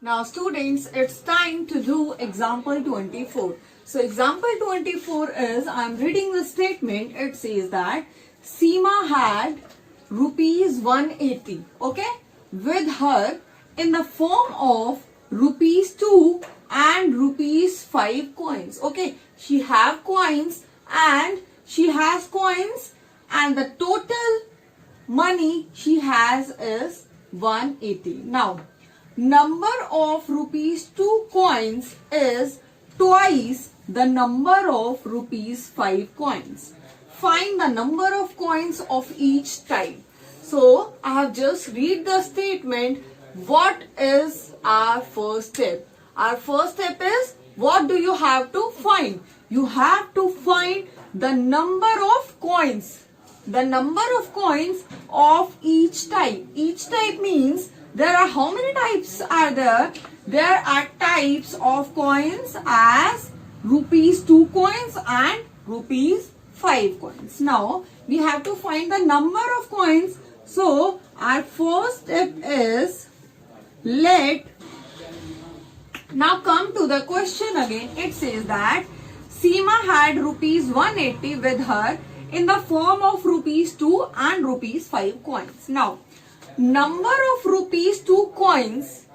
Now students, it's time to do example 24. So example 24 is, I'm reading the statement. It says that Seema had rupees 180, okay, with her in the form of rupees 2 and rupees 5 coins. Okay, she have coins and she has coins, and the total money she has is 180. Now, number of rupees 2 coins is twice the number of rupees 5 coins. Find the number of coins of each type. So, I have just read the statement. What is our first step? Our first step is, what do you have to find? You have to find the number of coins. The number of coins of each type. Each type means there are how many types are there? There are types of coins as rupees 2 coins and rupees 5 coins. Now we have to find the number of coins. So our first step is, now come to the question again. It says that Seema had rupees 180 with her in the form of rupees 2 and rupees 5 coins. Now, number of rupees 2 coins,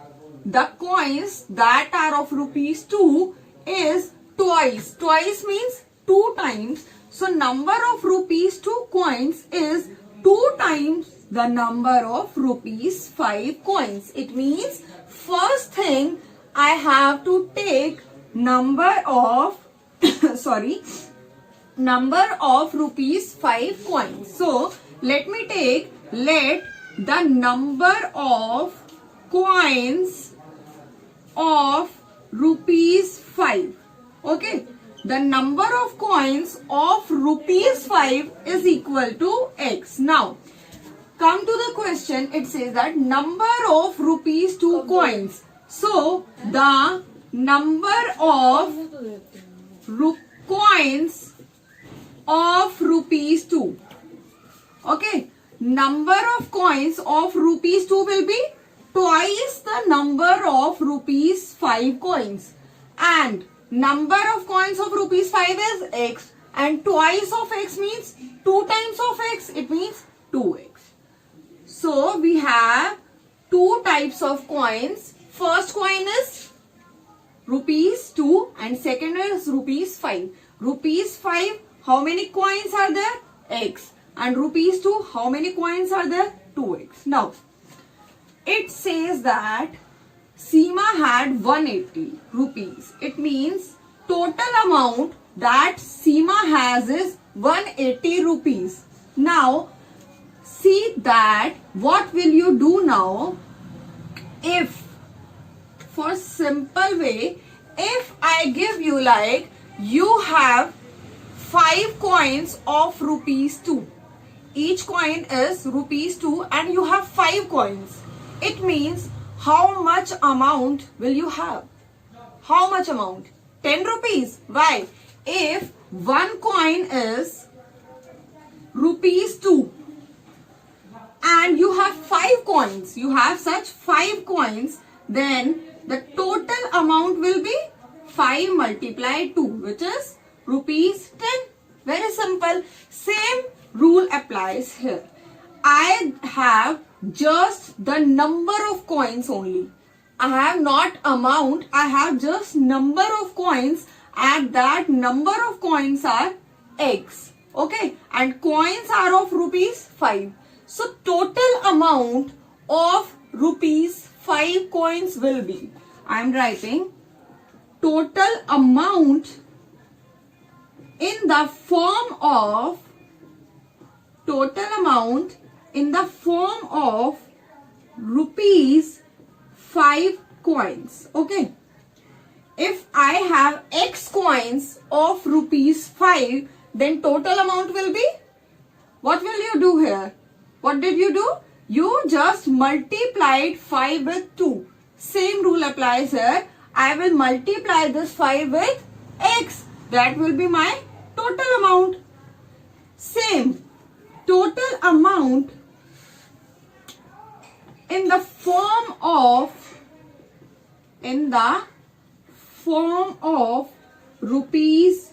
the coins that are of rupees 2 is twice. Twice means 2 times. So, number of rupees 2 coins is 2 times the number of rupees 5 coins. It means first thing I have to take number of number of rupees 5 coins. So let the number of coins of rupees 5. Okay. The number of coins of rupees 5 is equal to X. Now come to the question. It says that number of rupees 2 coins. So the number of coins of rupees 2. Okay. Number of coins of rupees 2 will be twice the number of rupees 5 coins. And number of coins of rupees 5 is X. And twice of X means 2 times of X. It means 2X. So we have 2 types of coins. First coin is rupees 2 and second is rupees 5. Rupees 5, how many coins are there? X. And rupees 2, how many coins are there? 2X. Now, it says that Seema had 180 rupees. It means total amount that Seema has is 180 rupees. Now, see that what will you do now? If, for simple way, if I give you like, you have 5 coins of rupees 2. Each coin is rupees 2 and you have 5 coins. It means how much amount will you have? How much amount? 10 rupees. Why? If one coin is rupees 2 and you have 5 coins, you have such 5 coins, then the total amount will be 5 multiplied 2, which is rupees 10. Very simple. Same rule applies here. I have just the number of coins only. I have not amount. I have just number of coins, and that number of coins are X. Okay. And coins are of rupees 5. So total amount of rupees 5 coins will be, I am writing total amount in the form of rupees 5 coins. Okay. If I have X coins of rupees 5, then total amount will be, what will you do here? What did you do? You just multiplied 5 with 2. Same rule applies here. I will multiply this 5 with X. That will be my total amount. Same. Total amount in the form of in the form of rupees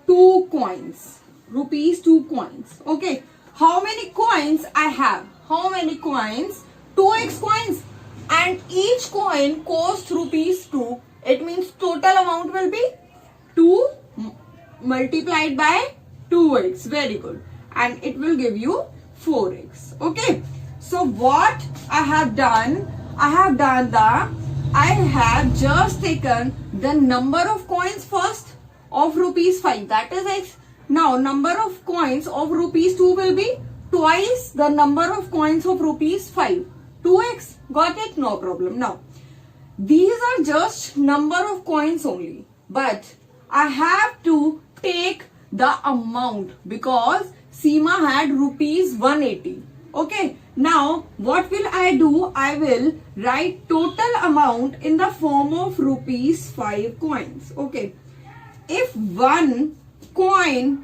2 coins. Rupees 2 coins. Okay. How many coins I have? How many coins? 2x coins. And each coin costs rupees 2. It means total amount will be 2 multiplied by 2x. Very good. And it will give you 4x. Okay. So what I have done? I have just taken the number of coins first of rupees 5. That is x. Now number of coins of rupees 2 will be twice the number of coins of rupees 5. 2x. Got it? No problem. Now these are just number of coins only. But I have to take the amount because Seema had rupees 180. Okay. Now what will I do? I will write total amount in the form of rupees 5 coins. Okay. If one coin,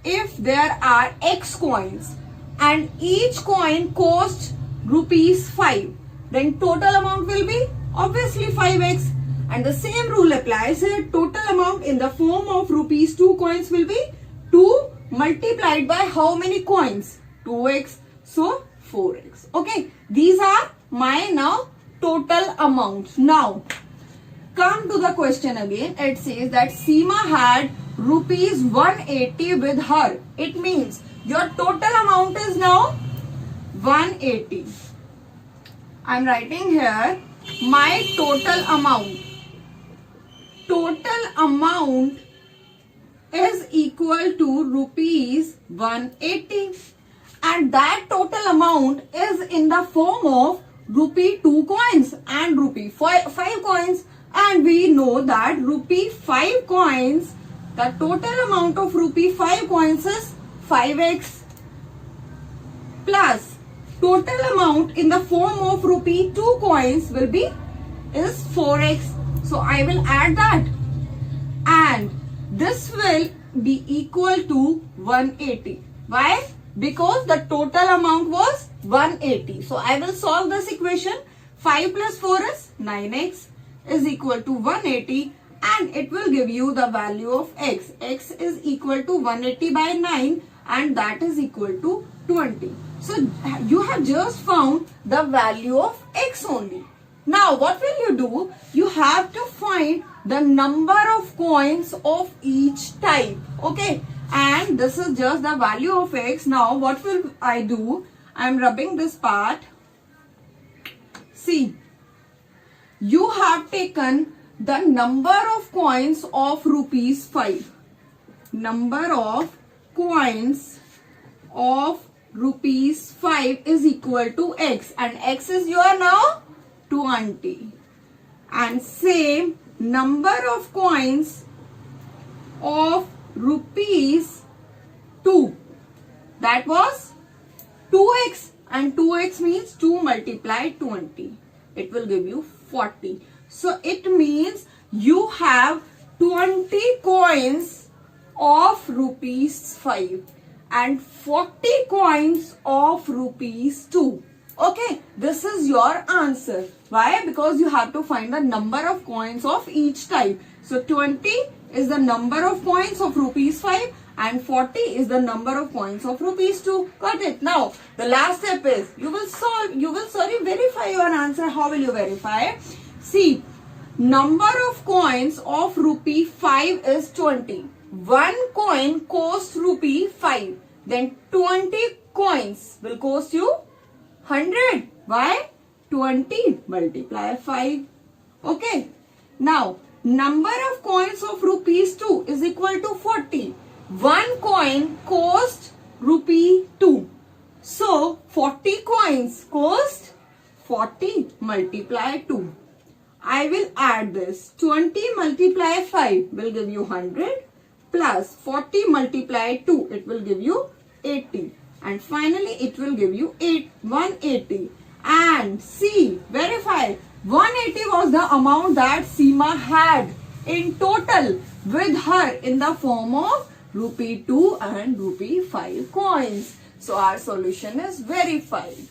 if there are x coins and each coin costs rupees 5, then total amount will be obviously 5x. And the same rule applies here. Total amount in the form of rupees 2 coins will be 2 multiplied by how many coins? 2x. So 4x. Okay. These are my now total amounts. Now come to the question again. It says that Seema had rupees 180 with her. It means your total amount is now 180. I'm writing here my total amount. Total amount is equal to rupees 180. And that total amount is in the form of rupee 2 coins and rupee 5 coins. And we know that rupee 5 coins, the total amount of rupee 5 coins is 5x plus total amount in the form of rupee 2 coins will be is 4x. So I will add that and this will be equal to 180. Why? Because the total amount was 180. So I will solve this equation. 5 plus 4 is 9x is equal to 180 and it will give you the value of x. X is equal to 180 by 9 and that is equal to 20. So you have just found the value of x only. Now what will you do? You have to find the number of coins of each type. Okay. And this is just the value of x. Now what will I do? I am rubbing this part. See. You have taken the number of coins of rupees 5. Number of coins of rupees 5 is equal to x. And x is your now 20. And same number of coins of rupees 2. That was 2x. And 2x means 2 multiplied 20. It will give you 40. So it means you have 20 coins of rupees 5 and 40 coins of rupees 2. Okay, this is your answer. Why? Because you have to find the number of coins of each type. So 20 is the number of coins of rupees 5 and 40 is the number of coins of rupees 2. Got it? Now, the last step is you will verify your answer. How will you verify? See, number of coins of rupee 5 is 20. One coin costs rupee 5. Then 20 coins will cost you 100. Why? 20 multiply 5. Okay. Now, number of coins of rupees 2 is equal to 40. One coin cost rupee 2. So, 40 coins cost 40 multiply 2. I will add this. 20 multiply 5 will give you 100 plus 40 multiply 2. It will give you 80. And finally, it will give you 180. And see, verify. 180 was the amount that Seema had in total with her in the form of rupee 2 and rupee 5 coins. So our solution is verified.